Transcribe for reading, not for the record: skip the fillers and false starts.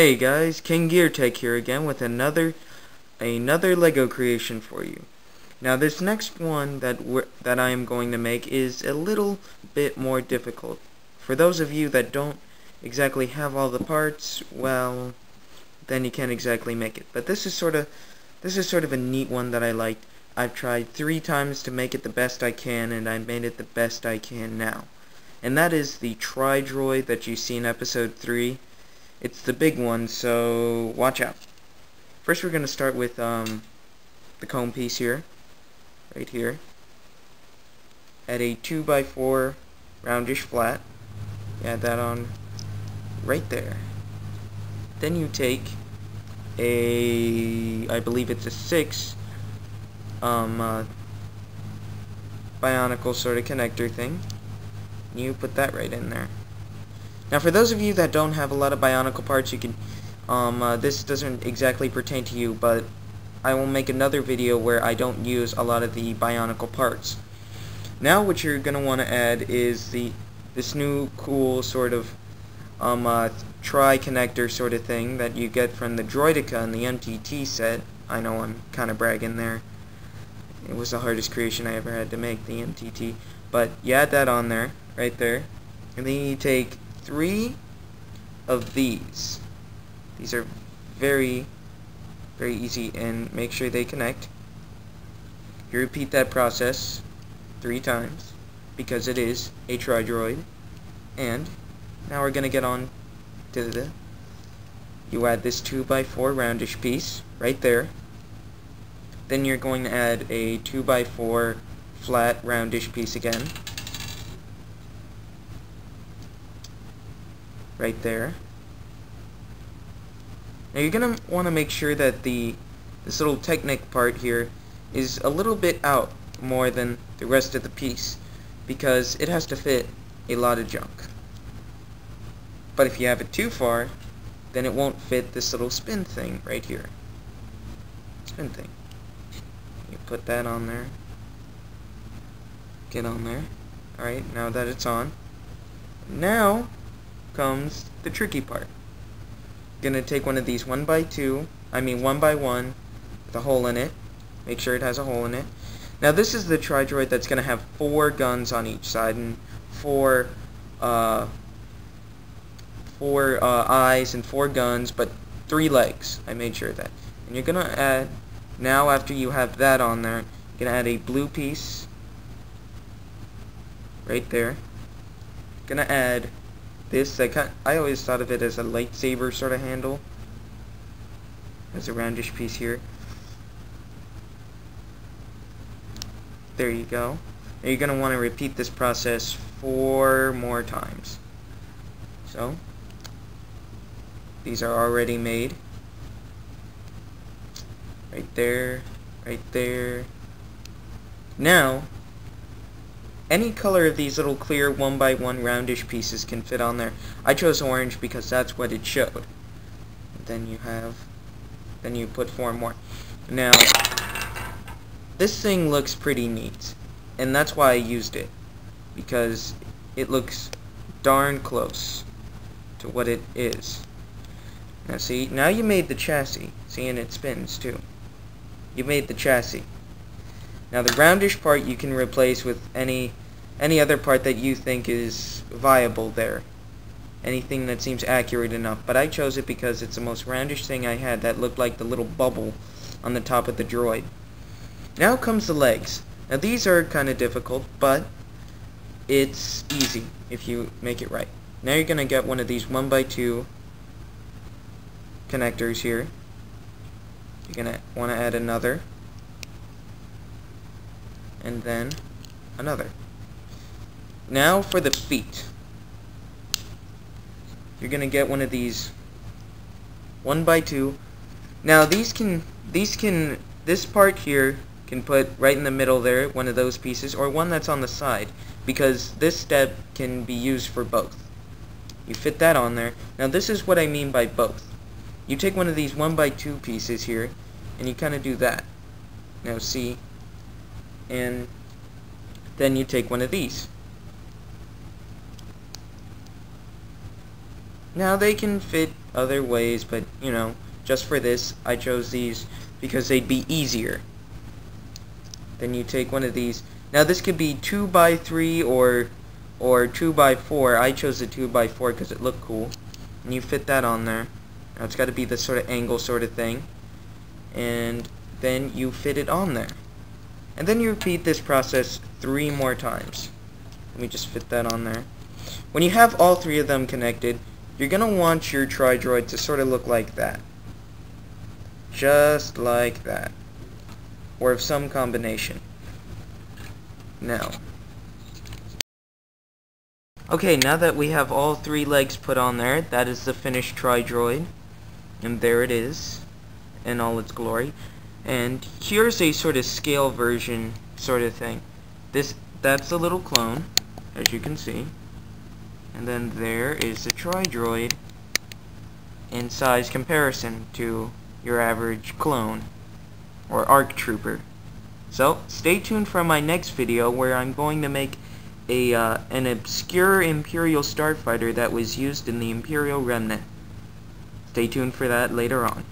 Hey guys, King Gear Tech here again with another Lego creation for you. Now this next one that I am going to make is a little bit more difficult. For those of you that don't exactly have all the parts, well, then you can't exactly make it. But this is sort of a neat one that I liked. I've tried 3 times to make it the best I can, and I made it the best I can now. And that is the Droid that you see in episode 3. It's the big one, so watch out. First we're going to start with the comb piece here, right here, at a 2x4 roundish flat. Add that on right there. Then you take I believe it's a 6 bionicle sort of connector thing. You put that right in there. Now for those of you that don't have a lot of bionicle parts, you can this doesn't exactly pertain to you, but I will make another video where I don't use a lot of the bionicle parts. Now what you're going to want to add is this new cool sort of tri-connector sort of thing that you get from the Droideka and the MTT set. I know I'm kind of bragging there. It was the hardest creation I ever had to make, the MTT. But you add that on there, right there. And then you take 3 of these. These are very, very easy, and make sure they connect. You repeat that process 3 times because it is a Droid. And now we're gonna get on to you add this 2x4 roundish piece right there. Then you're going to add a 2x4 flat roundish piece again. Right there. Now you're going to want to make sure that this little Technic part here is a little bit out more than the rest of the piece, because it has to fit a lot of junk. But if you have it too far, then it won't fit this little spin thing right here. Spin thing. You put that on there. Get on there. Alright, now that it's on. Now comes the tricky part. Gonna take one of these 1x1 with a hole in it. Make sure it has a hole in it. Now this is the Droid that's gonna have 4 guns on each side and 4 eyes and 4 guns, but 3 legs. I made sure of that. And you're gonna add, now after you have that on there, you're gonna add a blue piece right there. Gonna add this. I always thought of it as a lightsaber sort of handle. There's a roundish piece here. There you go. Now you're going to want to repeat this process 4 more times. So, these are already made. Right there, right there. Now, any color of these little clear 1x1 roundish pieces can fit on there. I chose orange because that's what it showed. Then you put 4 more. Now, this thing looks pretty neat, and that's why I used it, because it looks darn close to what it is. Now see, now you made the chassis. See, and it spins too. You made the chassis. Now the roundish part you can replace with any other part that you think is viable there. Anything that seems accurate enough. But I chose it because it's the most roundish thing I had that looked like the little bubble on the top of the droid. Now comes the legs. Now these are kind of difficult, but it's easy if you make it right. Now you're going to get one of these 1x2 connectors here. You're going to want to add another. And then another. Now for the feet. You're gonna get one of these 1x2. Now this part here can put right in the middle there, one of those pieces, or one that's on the side, because this step can be used for both. You fit that on there. Now this is what I mean by both. You take one of these 1x2 pieces here, and you kind of do that. Now see, and then you take one of these. Now they can fit other ways, but, you know, just for this, I chose these because they'd be easier. Then you take one of these. Now this could be 2x3 or 2x4. I chose the 2x4 because it looked cool. And you fit that on there. Now it's got to be this sort of angle sort of thing. And then you fit it on there. And then you repeat this process 3 more times. Let me just fit that on there. When you have all 3 of them connected, you're going to want your Tri-Droid to sort of look like that. Just like that. Or of some combination. Now. Okay, now that we have all 3 legs put on there, that is the finished Tri-Droid. And there it is, in all its glory. And here's a sort of scale version sort of thing. That's a little clone, as you can see. And then there is the Tri-Droid in size comparison to your average clone or ARC Trooper. So stay tuned for my next video where I'm going to make an obscure Imperial starfighter that was used in the Imperial Remnant. Stay tuned for that later on.